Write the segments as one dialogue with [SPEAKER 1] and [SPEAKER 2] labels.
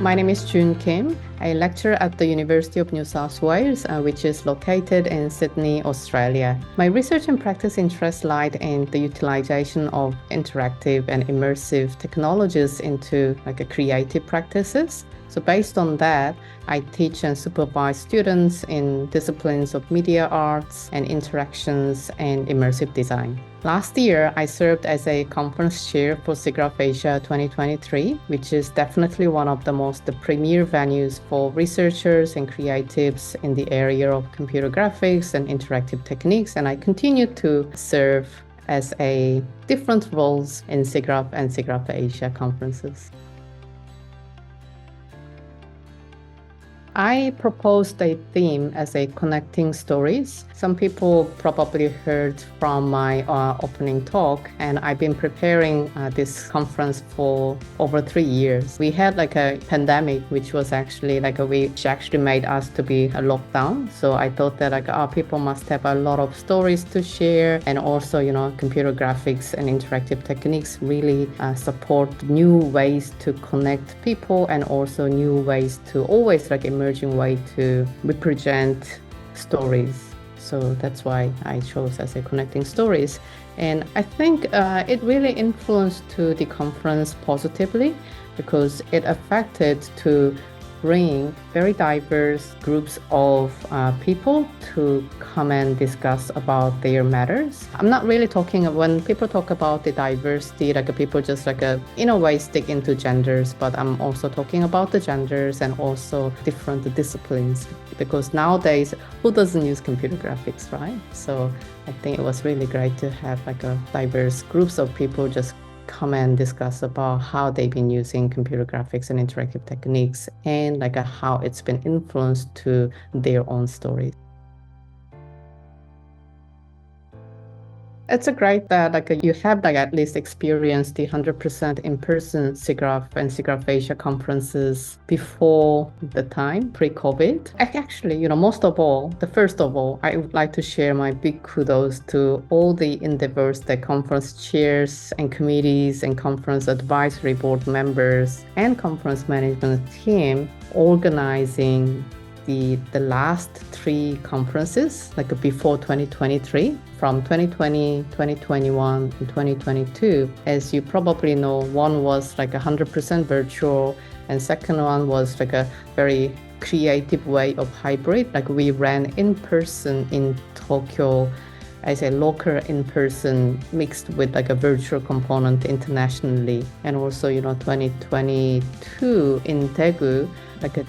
[SPEAKER 1] My name is Jun Kim. I lecture at the University of New South Wales, which is located in Sydney, Australia. My research and practice interests lie in the utilization of interactive and immersive technologies into creative practices. So based on that, I teach and supervise students in disciplines of media arts and interactions and immersive design. Last year, I served as a conference chair for SIGGRAPH Asia 2023, which is definitely one of the most premier venues for researchers and creatives in the area of computer graphics and interactive techniques. And I continue to serve as a different roles in SIGGRAPH and SIGGRAPH Asia conferences. I proposed a theme as a connecting stories. Some people probably heard from my opening talk, and I've been preparing this conference for over 3 years. We had a pandemic, which was actually which actually made us to be a lockdown. So I thought that people must have a lot of stories to share, and also computer graphics and interactive techniques really support new ways to connect people, and also new ways to always emerging way to represent stories. So that's why I chose as a connecting stories. And I think it really influenced to the conference positively, because it affected to bring very diverse groups of people to come and discuss about their matters. I'm not really talking, when people talk about the diversity, people just in a way stick into genders, but I'm also talking about the genders and also different disciplines, because nowadays, who doesn't use computer graphics, right? So I think it was really great to have a diverse groups of people just come and discuss about how they've been using computer graphics and interactive techniques, and how it's been influenced to their own stories. It's a great that you have at least experienced the 100% in-person SIGGRAPH and SIGGRAPH Asia conferences before the time, pre-COVID. Actually, first of all, I would like to share my big kudos to all the endeavors that conference chairs and committees and conference advisory board members and conference management team organizing the last 3 conferences, before 2023, from 2020, 2021, and 2022. As you probably know, one was 100% virtual, and second one was a very creative way of hybrid. We ran in person in Tokyo as a local in-person mixed with a virtual component internationally. And also, 2022 in Daegu,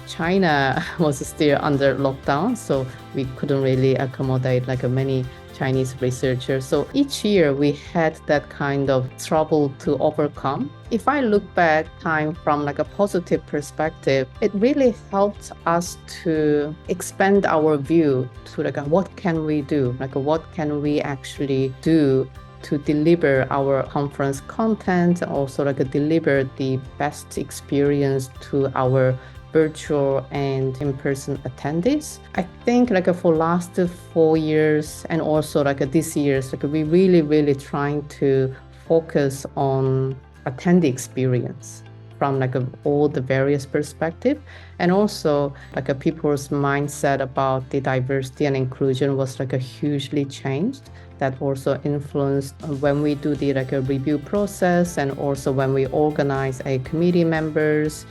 [SPEAKER 1] China was still under lockdown, so we couldn't really accommodate many Chinese researchers. So each year we had that kind of trouble to overcome. If I look back time from a positive perspective, it really helped us to expand our view to what can we do? What can we actually do to deliver our conference content, also deliver the best experience to our virtual and in-person attendees. I think for last 4 years and also this year, we really trying to focus on attendee experience from all the various perspective, and also people's mindset about the diversity and inclusion was hugely changed. That also influenced when we do the a review process, and also when we organize a committee members,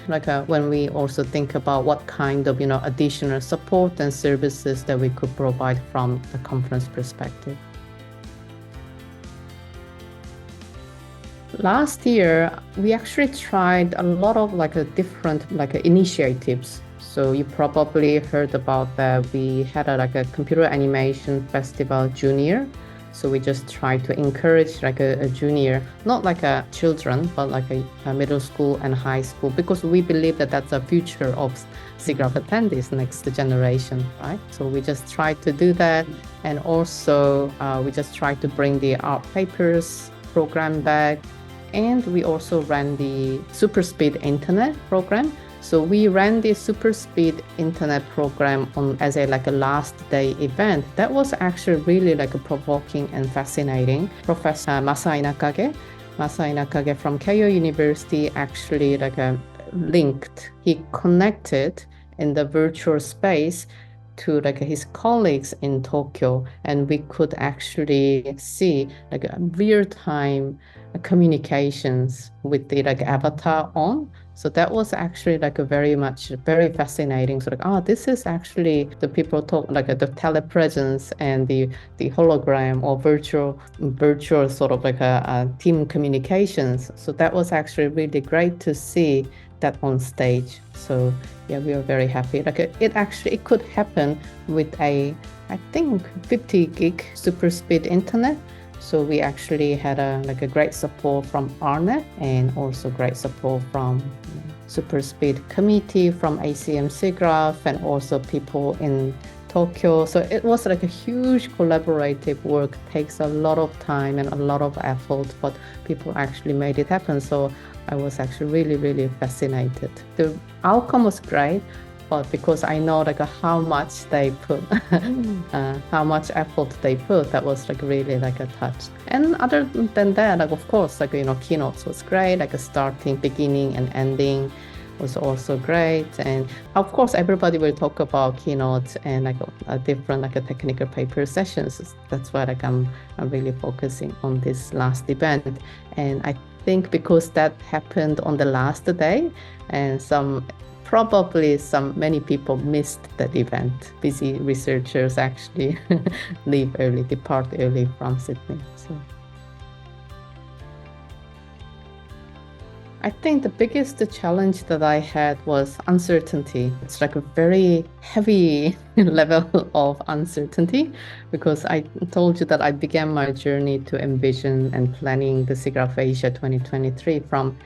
[SPEAKER 1] when we also think about what kind of additional support and services that we could provide from the conference perspective. Last year, we actually tried a lot of different initiatives. So you probably heard about that. We had a computer animation festival junior. So we just try to encourage a junior, not a children, but a middle school and high school, because we believe that that's the future of SIGGRAPH attendees, next generation, right? So we just try to do that. And also we just try to bring the art papers program back. And we also ran the Super Speed Internet program. So we ran the Super Speed Internet program as a last day event. That was actually really provoking and fascinating. Professor Masai Nakage from Keio University actually linked, he connected in the virtual space to like his colleagues in Tokyo, and we could actually see like real-time communications with the like avatar on. So that was actually like a very fascinating. So like, this is actually the people talk like the telepresence and the hologram or virtual sort of like a team communications. So that was actually really great to see that on stage. So yeah, we are very happy. Like it could happen with I think 50 gig super speed internet. So we actually had a great support from ARNet and also great support from super speed committee from ACM SIGGRAPH and also people in Tokyo. So it was like a huge collaborative work, takes a lot of time and a lot of effort, but people actually made it happen. So I was actually really fascinated. The outcome was great, but because I know like how much they put, how much effort they put, that was like really like a touch. And other than that, like of course, like keynotes was great, like a starting, beginning, and ending was also great. And of course, everybody will talk about keynotes and like a different like a technical paper sessions. That's why like I'm really focusing on this last event. And I think because that happened on the last day, and many people missed that event. Busy researchers actually depart early from Sydney. So I think the biggest challenge that I had was uncertainty. It's like a very heavy level of uncertainty because I told you that I began my journey to envision and planning the SIGGRAPH Asia 2023 from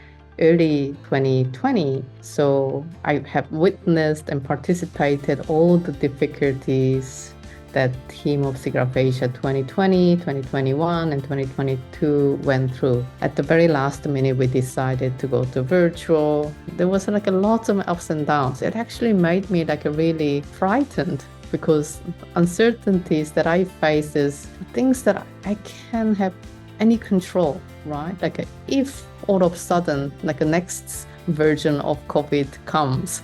[SPEAKER 1] early 2020. So I have witnessed and participated all the difficulties that team of SIGGRAPH Asia 2020, 2021, and 2022 went through. At the very last minute, we decided to go to virtual. There was like a lot of ups and downs. It actually made me like really frightened because uncertainties that I face is things that I can't have any control, right? Like if all of a sudden, like a next version of COVID comes,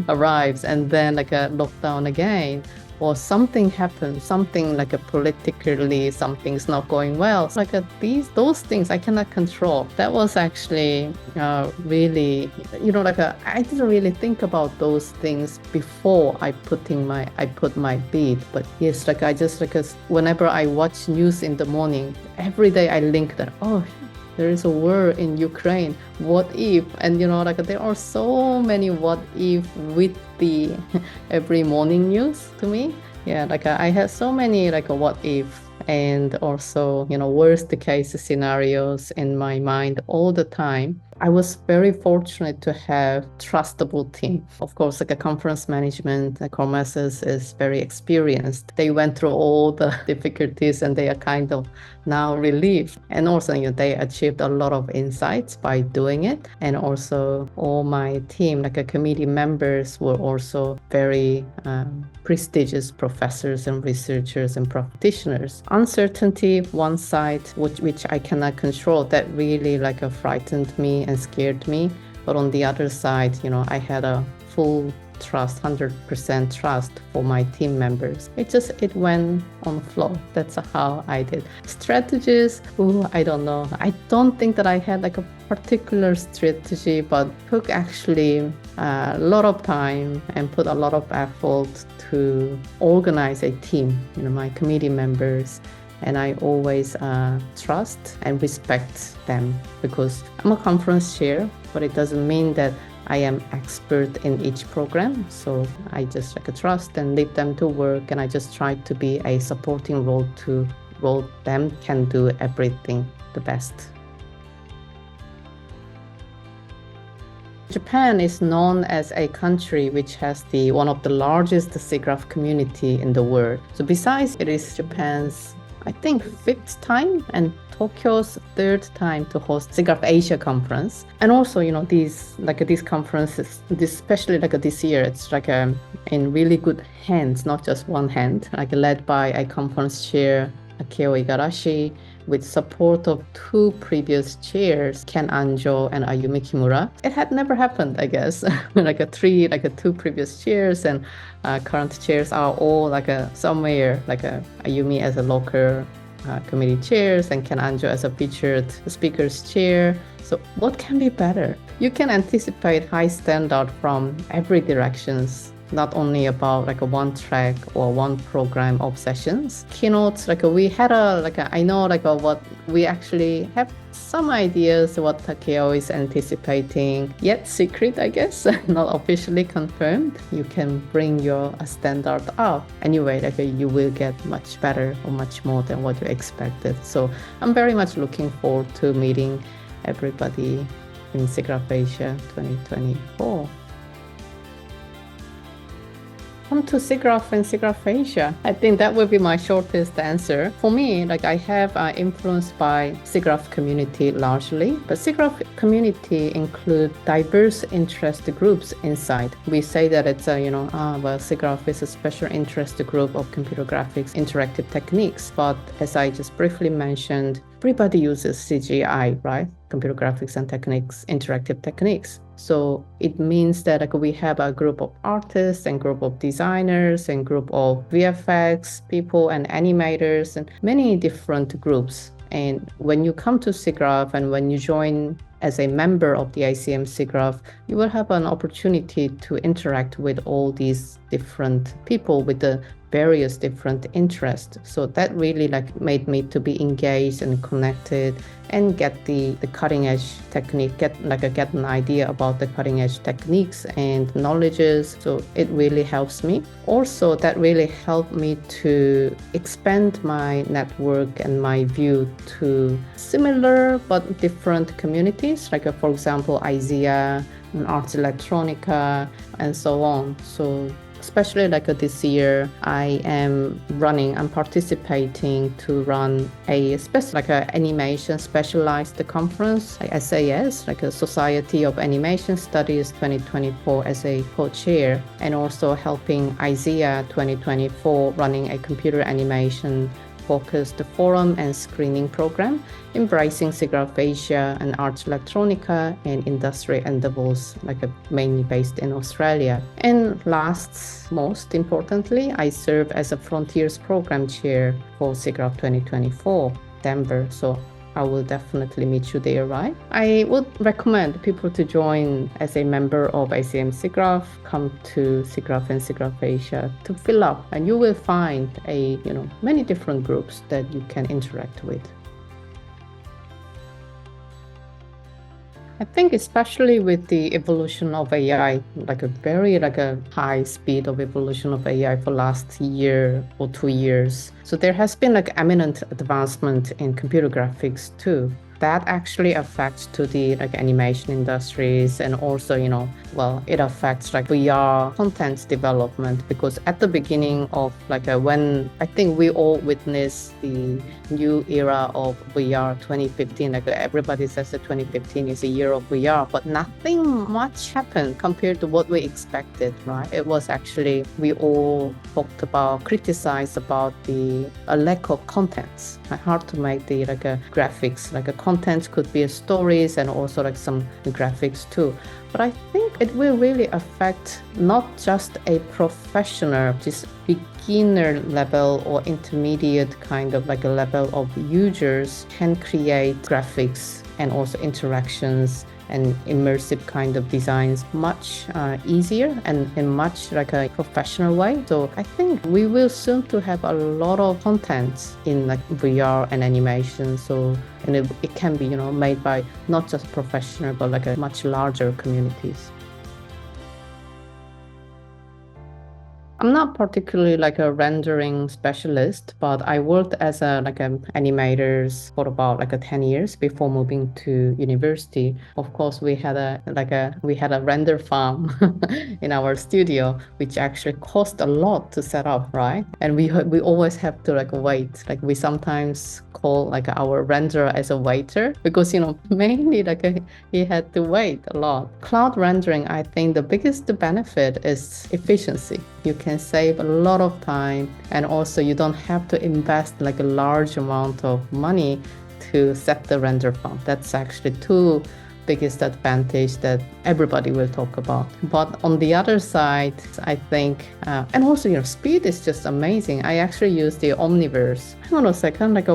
[SPEAKER 1] arrives, and then like a lockdown again, or something happens, something like a politically, something's not going well. Like those things I cannot control. That was actually really, I didn't really think about those things before I put my bid. But yes, like I just whenever I watch news in the morning, every day I link that, there is a war in Ukraine. What if? And there are so many what if with the every morning news to me. Yeah, I had so many a what if and also worst case scenarios in my mind all the time. I was very fortunate to have trustable team. Of course, a conference management, the core masters is very experienced. They went through all the difficulties and they are kind of now relieved. And also, they achieved a lot of insights by doing it. And also all my team, committee members were also very prestigious professors and researchers and practitioners. Uncertainty, one side, which I cannot control, that really frightened me and scared me. But on the other side, I had a full trust, 100% trust for my team members. It went on flow. That's how I did. Strategies, I don't know. I don't think that I had a particular strategy, but took actually a lot of time and put a lot of effort to organize a team, my committee members. And I always trust and respect them because I'm a conference chair, but it doesn't mean that I am expert in each program. So I just trust and leave them to work, and I just try to be a supporting role to them can do everything the best. Japan is known as a country which has one of the largest SIGGRAPH community in the world. So besides, it is Japan's, I think, 5th time and Tokyo's 3rd time to host SIGGRAPH Asia conference. And also, these conferences, especially this year, it's in really good hands, not just one hand, led by a conference chair Akio Igarashi, with support of two previous chairs, Ken Anjo and Ayumi Kimura. It had never happened, I guess. Two previous chairs, and current chairs are all somewhere, Ayumi as a local committee chairs and Ken Anjo as a featured speaker's chair. So what can be better? You can anticipate high standard from every directions, not only about a one track or one program of sessions. Keynotes, we had what we actually have some ideas what Takeo is anticipating, yet secret, I guess, not officially confirmed. You can bring your standard up. Anyway, you will get much better or much more than what you expected. So I'm very much looking forward to meeting everybody in SIGGRAPH Asia 2024. Come to SIGGRAPH and SIGGRAPH Asia. I think that will be my shortest answer. For me, I have influenced by SIGGRAPH community largely, but SIGGRAPH community include diverse interest groups inside. We say that it's SIGGRAPH is a special interest group of computer graphics interactive techniques. But as I just briefly mentioned, everybody uses CGI, right? Computer graphics and techniques, interactive techniques. So it means that we have a group of artists and group of designers and group of VFX people and animators and many different groups. And when you come to SIGGRAPH and when you join as a member of the ICM SIGGRAPH, you will have an opportunity to interact with all these different people with the various different interests. So that really made me to be engaged and connected and get the cutting edge technique, get an idea about the cutting edge techniques and knowledges. So it really helps me. Also, that really helped me to expand my network and my view to similar but different communities, for example, IZEA, Arts Electronica, and so on. So especially this year, I'm participating to run a animation specialized conference, SAS, a Society of Animation Studies 2024 as a co-chair, and also helping IZEA 2024 running a computer animation focused forum and screening program, embracing SIGGRAPH Asia and Arts Electronica and industry endeavors, mainly based in Australia. And last, most importantly, I serve as a Frontiers Program Chair for SIGGRAPH 2024, Denver. So I will definitely meet you there, right? I would recommend people to join as a member of ICM SIGGRAPH, come to SIGGRAPH and SIGGRAPH Asia to fill up, and you will find many different groups that you can interact with. I think especially with the evolution of AI, a high speed of evolution of AI for last year or 2 years. So there has been eminent advancement in computer graphics too. That actually affects to the animation industries, and also it affects VR content development, because at the beginning of when I think we all witnessed the new era of VR 2015, everybody says that 2015 is a year of VR, but nothing much happened compared to what we expected, right? It was actually, we all talked about, criticized about the lack of contents. Hard to make the graphics, content could be stories and also some graphics too. But I think it will really affect not just a professional, just beginner level or intermediate kind of a level of users can create graphics and also interactions and immersive kind of designs much easier and in much a professional way. So I think we will soon to have a lot of content in VR and animation. So and it can be made by not just professional but a much larger communities. I'm not particularly a rendering specialist, but I worked as an animators for about 10 years before moving to university. Of course, we had a render farm in our studio, which actually cost a lot to set up, right? And we always have to wait. We sometimes call like our renderer as a waiter because, mainly like he had to wait a lot. Cloud rendering, I think the biggest benefit is efficiency. You can save a lot of time, and also you don't have to invest like a large amount of money to set the render farm. That's actually two biggest advantage that everybody will talk about. But on the other side, I think, and also speed is just amazing. I actually use the Omniverse. Hang on a second, like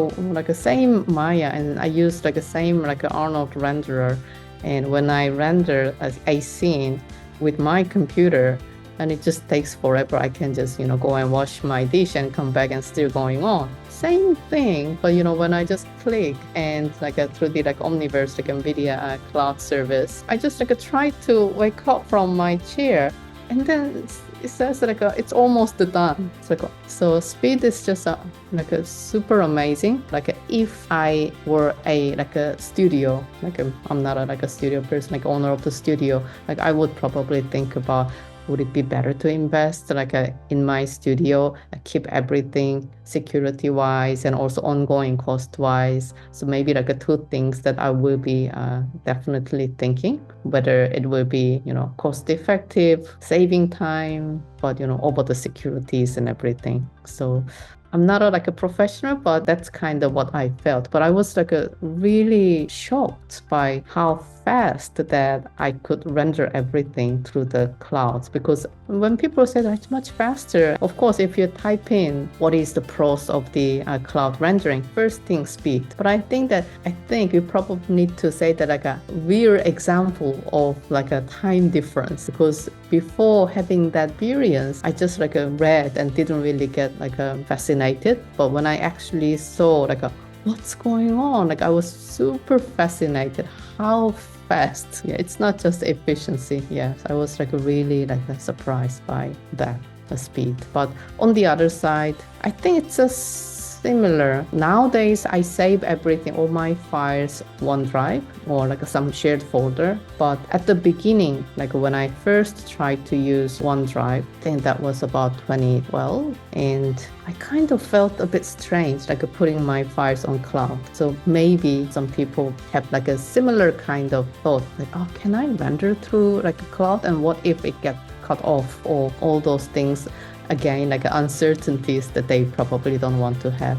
[SPEAKER 1] a same Maya, and I use like a same like a Arnold renderer. And when I render a scene with my computer, and it just takes forever, I can just go and wash my dish and come back and still going on. Same thing, but when I just click and through the Omniverse, NVIDIA cloud service, I just try to wake up from my chair, and then it says it's almost done. So speed is just super amazing. If I were a studio, I'm not a studio person, owner of the studio, I would probably think about, would it be better to invest in my studio, keep everything security-wise and also ongoing cost-wise? So maybe two things that I will be definitely thinking, whether it will be cost-effective, saving time, but over the securities and everything. So I'm not a professional, but that's kind of what I felt. But I was really shocked by how fast that I could render everything through the clouds, because when people say that it's much faster, of course, if you type in what is the pros of the cloud rendering, first thing speed. But I think we probably need to say that a real example of a time difference, because before having that experience, I just read and didn't really get fascinated. But when I actually saw what's going on, I was super fascinated how fast. Yeah, it's not just efficiency. Yes, I was really surprised by that, the speed. But on the other side, I think it's a similar. Nowadays, I save everything, all my files, OneDrive or some shared folder. But at the beginning, when I first tried to use OneDrive, I think that was about 2012, and I kind of felt a bit strange, putting my files on cloud. So maybe some people have a similar kind of thought, oh, can I render through a cloud? And what if it gets cut off, or all those things? Again, uncertainties that they probably don't want to have.